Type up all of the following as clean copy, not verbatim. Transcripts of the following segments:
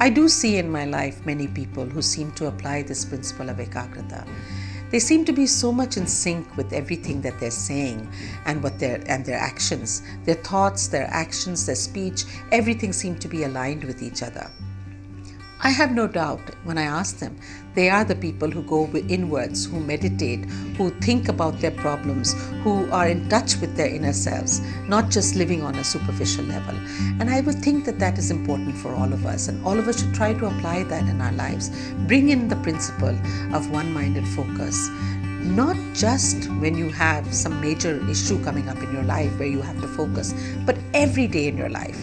I do see in my life many people who seem to apply this principle of ekagrata. They seem to be so much in sync with everything that they're saying and their actions. Their thoughts, their actions, their speech, everything seems to be aligned with each other. I have no doubt when I ask them, they are the people who go inwards, who meditate, who think about their problems, who are in touch with their inner selves, not just living on a superficial level. And I would think that that is important for all of us, and all of us should try to apply that in our lives. Bring in the principle of one-minded focus. Not just when you have some major issue coming up in your life where you have to focus, but every day in your life.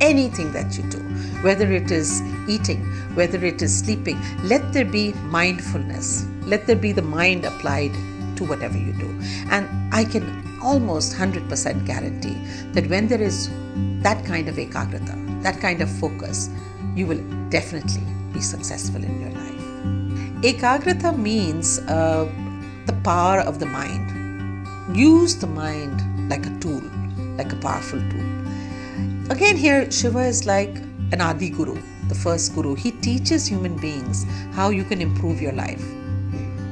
Anything that you do, whether it is eating, whether it is sleeping, let there be mindfulness. Let there be the mind applied to whatever you do. And I can almost 100% guarantee that when there is that kind of ekagrata, that kind of focus, you will definitely be successful in your life. Ekagrata means the power of the mind. Use the mind like a tool, like a powerful tool. Again, here Shiva is like an Adi Guru, the first Guru. He teaches human beings how you can improve your life.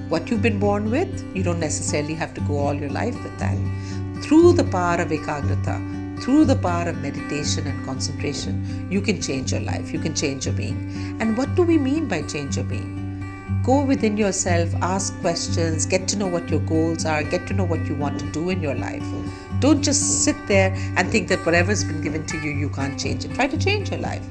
What you've been born with, you don't necessarily have to go all your life with that. Through the power of ekagrata, through the power of meditation and concentration, you can change your life, you can change your being. And what do we mean by change your being? Go within yourself, ask questions, get to know what your goals are, get to know what you want to do in your life. Don't just sit there and think that whatever's been given to you, you can't change it. Try to change your life.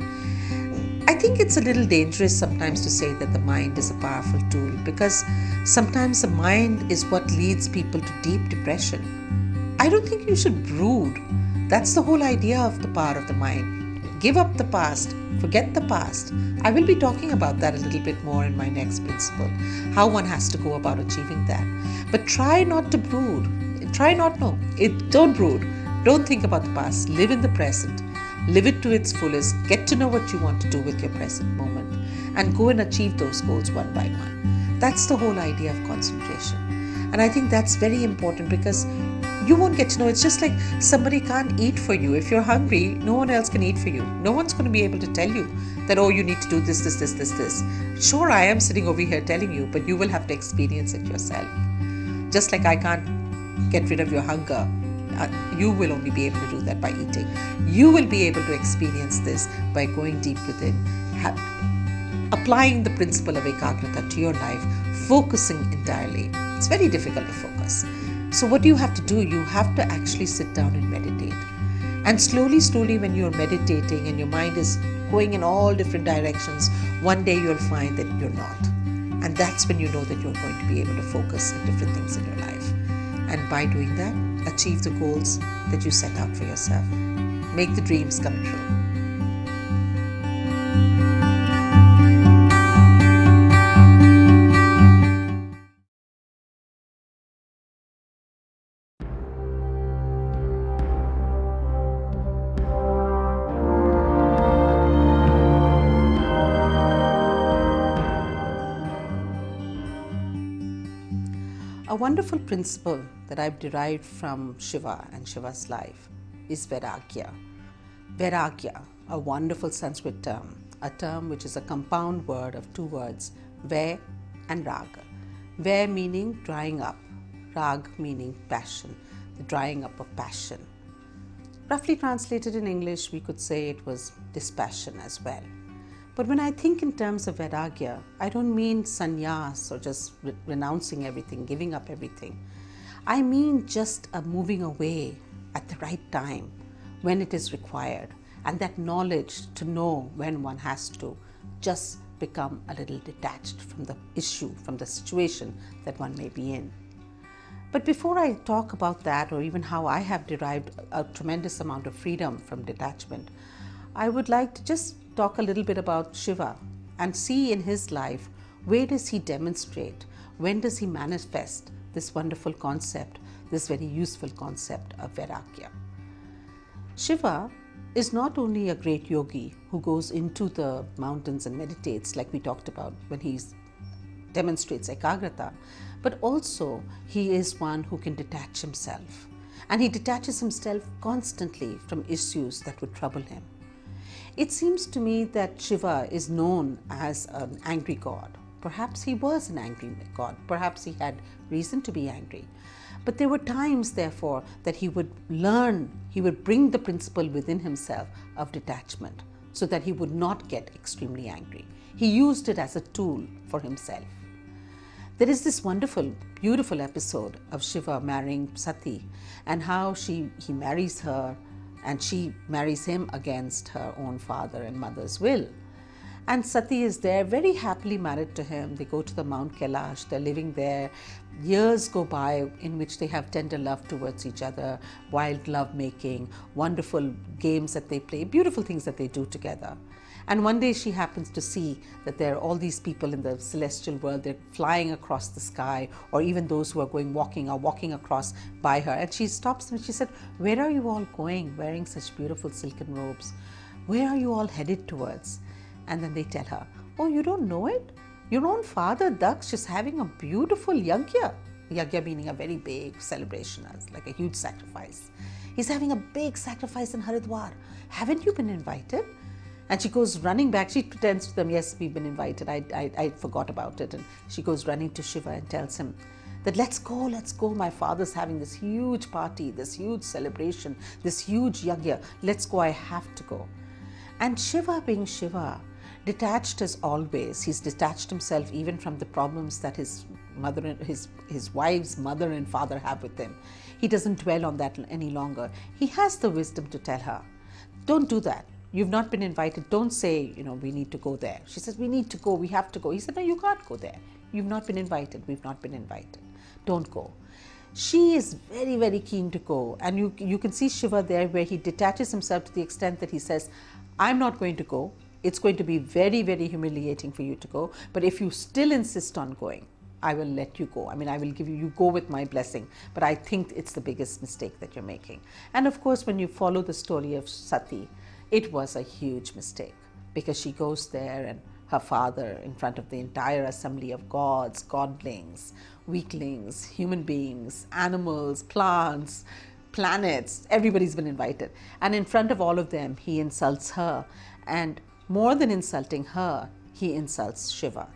I think it's a little dangerous sometimes to say that the mind is a powerful tool, because sometimes the mind is what leads people to deep depression. I don't think you should brood. That's the whole idea of the power of the mind. Give up the past, forget the past. I will be talking about that a little bit more in my next principle, how one has to go about achieving that. But try not to brood. Don't brood. Don't think about the past. Live in the present. Live it to its fullest. Get to know what you want to do with your present moment and go and achieve those goals one by one. That's the whole idea of concentration. And I think that's very important, because you won't get to know. It's just like somebody can't eat for you. If you're hungry, no one else can eat for you. No one's going to be able to tell you that, oh, you need to do this. Sure, I am sitting over here telling you, but you will have to experience it yourself. Just like I can't get rid of your hunger, you will only be able to do that by eating. You will be able to experience this by going deep within, applying the principle of ekagrata to your life, focusing entirely. It's very difficult to focus. So what do you have to do? You have to actually sit down and meditate. And slowly, when you're meditating and your mind is going in all different directions, one day you'll find that you're not. And that's when you know that you're going to be able to focus on different things in your life. And by doing that, achieve the goals that you set out for yourself. Make the dreams come true. A wonderful principle that I've derived from Shiva and Shiva's life is Vairagya. Vairagya, a wonderful Sanskrit term, a term which is a compound word of two words, Vair and Raga. Vair meaning drying up, Rag meaning passion, the drying up of passion. Roughly translated in English, we could say it was dispassion as well. But when I think in terms of Vairagya, I don't mean sannyas or just renouncing everything, giving up everything. I mean just a moving away at the right time, when it is required, and that knowledge to know when one has to just become a little detached from the issue, from the situation that one may be in. But before I talk about that, or even how I have derived a tremendous amount of freedom from detachment, I would like to just talk a little bit about Shiva and see in his life, where does he demonstrate, when does he manifest this wonderful concept, this very useful concept of Vairagya. Shiva is not only a great yogi who goes into the mountains and meditates, like we talked about when he demonstrates ekagrata, but also he is one who can detach himself. And he detaches himself constantly from issues that would trouble him. It seems to me that Shiva is known as an angry god. Perhaps he was an angry god. Perhaps he had reason to be angry. But there were times, therefore, that he would bring the principle within himself of detachment so that he would not get extremely angry. He used it as a tool for himself. There is this wonderful, beautiful episode of Shiva marrying Sati and how he marries her and she marries him against her own father and mother's will. And Sati is there, very happily married to him. They go to the Mount Kailash, they're living there. Years go by in which they have tender love towards each other, wild love making, wonderful games that they play, beautiful things that they do together. And one day she happens to see that there are all these people in the celestial world, they're flying across the sky, or even those who are walking across by her. And she stops and she said, "Where are you all going, wearing such beautiful silken robes? Where are you all headed towards?" And then they tell her, "Oh, you don't know it? Your own father, Daksh, is having a beautiful yagya." Yagya meaning a very big celebration, like a huge sacrifice. He's having a big sacrifice in Haridwar. Haven't you been invited? And she goes running back. She pretends to them, "Yes, we've been invited. I forgot about it." And she goes running to Shiva and tells him that, let's go. My father's having this huge party, this huge celebration, this huge yagya. Let's go, I have to go. And Shiva being Shiva, detached as always, he's detached himself even from the problems that his wife's mother and father have with him. He doesn't dwell on that any longer. He has the wisdom to tell her, "Don't do that. You've not been invited. Don't say, we need to go there." She says, "We need to go. We have to go." He said, "No, you can't go there. You've not been invited. We've not been invited. Don't go." She is very, very keen to go. And you can see Shiva there where he detaches himself to the extent that he says, "I'm not going to go. It's going to be very, very humiliating for you to go. But if you still insist on going, I will let you go. I mean, I will give you go with my blessing. But I think it's the biggest mistake that you're making." And of course, when you follow the story of Sati, it was a huge mistake because she goes there and her father in front of the entire assembly of gods, godlings, weaklings, human beings, animals, plants, planets, everybody's been invited. And in front of all of them, he insults her. And more than insulting her, he insults Shiva.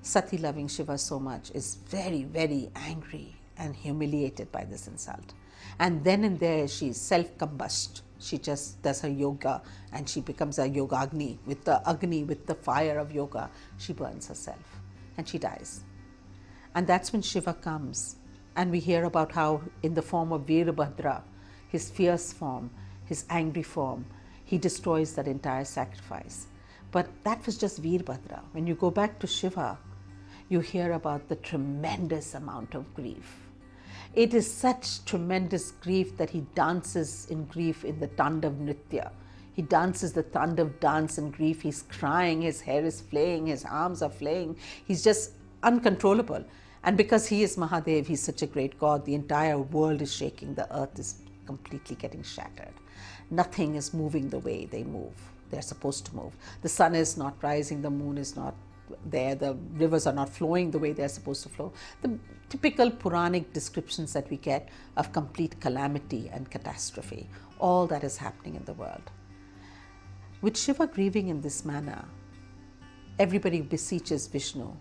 Sati, loving Shiva so much, is very, very angry and humiliated by this insult. And then and there, she's self-combust. She just does her yoga and she becomes a yogagni. With the fire of yoga, she burns herself and she dies. And that's when Shiva comes. And we hear about how in the form of Veerabhadra, his fierce form, his angry form, he destroys that entire sacrifice. But that was just Veerabhadra. When you go back to Shiva, you hear about the tremendous amount of grief. It is such tremendous grief that he dances in grief in the Tandav Nritya. He dances the Tandav dance in grief. He's crying, his hair is flaying, his arms are flaying. He's just uncontrollable. And because he is Mahadev, he's such a great god, the entire world is shaking. The earth is completely getting shattered. Nothing is moving the way they're supposed to move. The sun is not rising, the moon is not there, the rivers are not flowing the way they're supposed to flow. The typical Puranic descriptions that we get of complete calamity and catastrophe, all that is happening in the world. With Shiva grieving in this manner, everybody beseeches Vishnu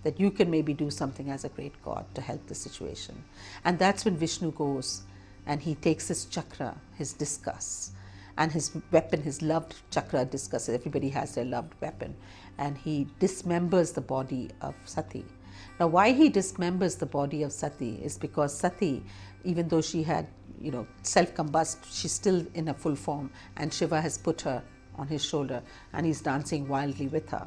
that you can maybe do something as a great god to help the situation. And that's when Vishnu goes and he takes his chakra, his discus, and his weapon, his loved chakra discus. Everybody has their loved weapon. And he dismembers the body of Sati. Now, why he dismembers the body of Sati is because Sati, even though she had, self-combust, she's still in a full form. And Shiva has put her on his shoulder and he's dancing wildly with her.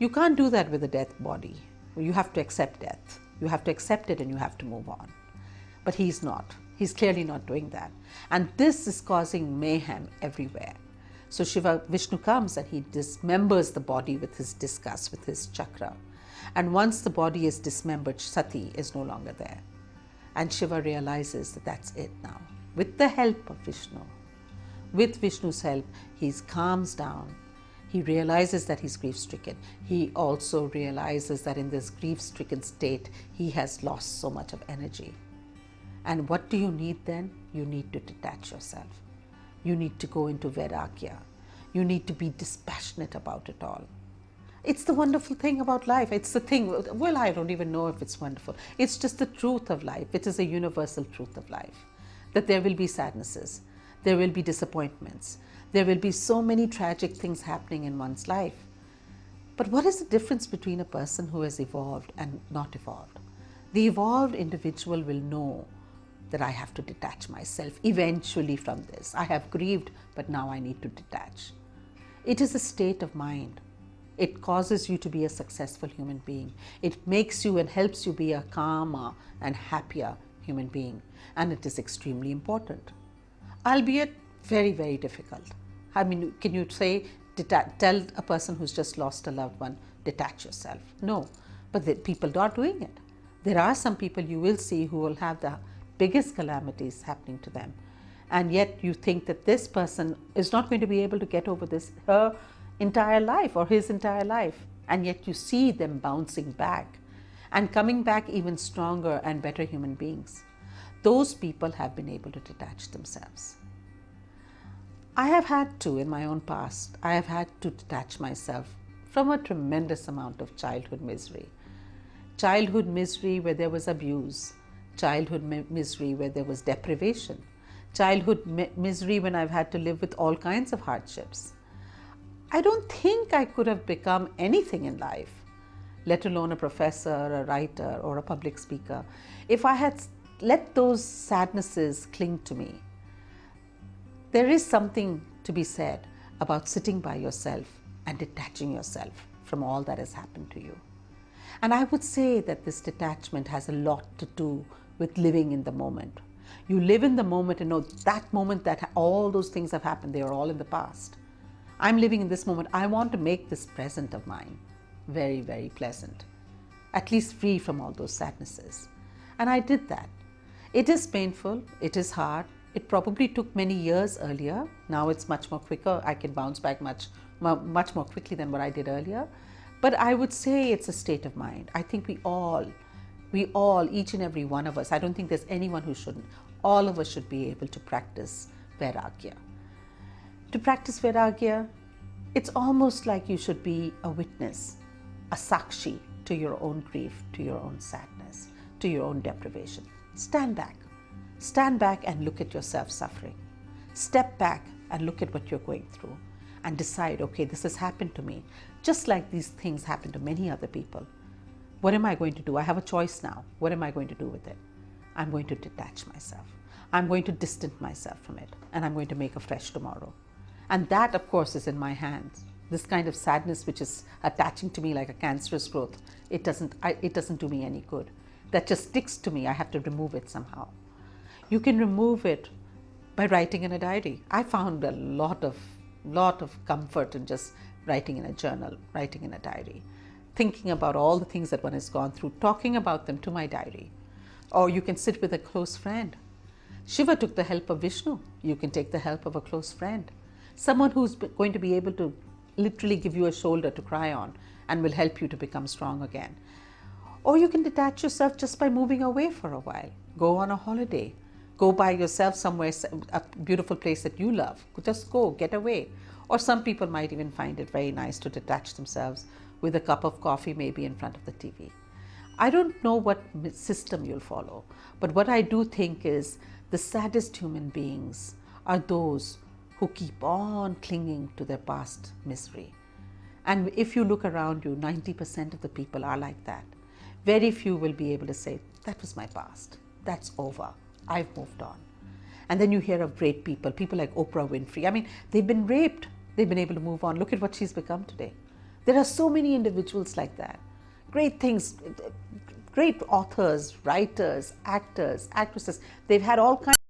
You can't do that with a dead body. You have to accept death. You have to accept it and you have to move on. But he's not. He's clearly not doing that. And this is causing mayhem everywhere. So Vishnu comes and he dismembers the body with his discus, with his chakra. And once the body is dismembered, Sati is no longer there. And Shiva realizes that that's it now. With the help of Vishnu, with Vishnu's help, he calms down. He realizes that he's grief-stricken. He also realizes that in this grief-stricken state, he has lost so much of energy. And what do you need then? You need to detach yourself. You need to go into Vairagya. You need to be dispassionate about it all. It's the wonderful thing about life. It's the thing, well, I don't even know if it's wonderful. It's just the truth of life. It is a universal truth of life, that there will be sadnesses, there will be disappointments, there will be so many tragic things happening in one's life. But what is the difference between a person who has evolved and not evolved? The evolved individual will know that I have to detach myself eventually from this. I have grieved, but now I need to detach. It is a state of mind. It causes you to be a successful human being. It makes you and helps you be a calmer and happier human being. And it is extremely important, albeit very, very difficult. I mean, can you say, tell a person who's just lost a loved one, detach yourself? No, but people are doing it. There are some people you will see who will have the biggest calamities happening to them. And yet you think that this person is not going to be able to get over this, her entire life or his entire life. And yet you see them bouncing back and coming back even stronger and better human beings. Those people have been able to detach themselves. I have had to, in my own past, I have had to detach myself from a tremendous amount of childhood misery. Childhood misery where there was abuse, childhood misery where there was deprivation, childhood misery when I've had to live with all kinds of hardships. I don't think I could have become anything in life, let alone a professor, a writer, or a public speaker, if I had let those sadnesses cling to me. There is something to be said about sitting by yourself and detaching yourself from all that has happened to you. And I would say that this detachment has a lot to do with living in the moment. You live in the moment and know that moment that all those things have happened, they are all in the past. I'm living in this moment. I want to make this present of mine very, very pleasant, at least free from all those sadnesses. And I did that. It is painful, it is hard. It probably took many years earlier. Now it's much more quicker. I can bounce back much more quickly than what I did earlier. But I would say it's a state of mind. I think we all, each and every one of us, I don't think there's anyone who shouldn't. All of us should be able to practice Vairagya. To practice Vairagya, it's almost like you should be a witness, a sakshi to your own grief, to your own sadness, to your own deprivation. Stand back. Stand back and look at yourself suffering. Step back and look at what you're going through and decide, okay, this has happened to me, just like these things happen to many other people. What am I going to do? I have a choice now. What am I going to do with it? I'm going to detach myself. I'm going to distance myself from it, and I'm going to make a fresh tomorrow. And that, of course, is in my hands. This kind of sadness which is attaching to me like a cancerous growth, it doesn't do me any good. That just sticks to me. I have to remove it somehow. You can remove it by writing in a diary. I found a lot of comfort in just writing in a journal, writing in a diary, thinking about all the things that one has gone through, talking about them to my diary. Or you can sit with a close friend. Shiva took the help of Vishnu. You can take the help of a close friend. Someone who's going to be able to literally give you a shoulder to cry on and will help you to become strong again. Or you can detach yourself just by moving away for a while. Go on a holiday. Go by yourself somewhere, a beautiful place that you love. Just go, get away. Or some people might even find it very nice to detach themselves with a cup of coffee, maybe in front of the TV. I don't know what system you'll follow, but what I do think is the saddest human beings are those who keep on clinging to their past misery. And if you look around you, 90% of the people are like that. Very few will be able to say, that was my past. That's over. I've moved on. And then you hear of great people, people like Oprah Winfrey. I mean, they've been raped. They've been able to move on. Look at what she's become today. There are so many individuals like that. Great things, great authors, writers, actors, actresses. They've had all kinds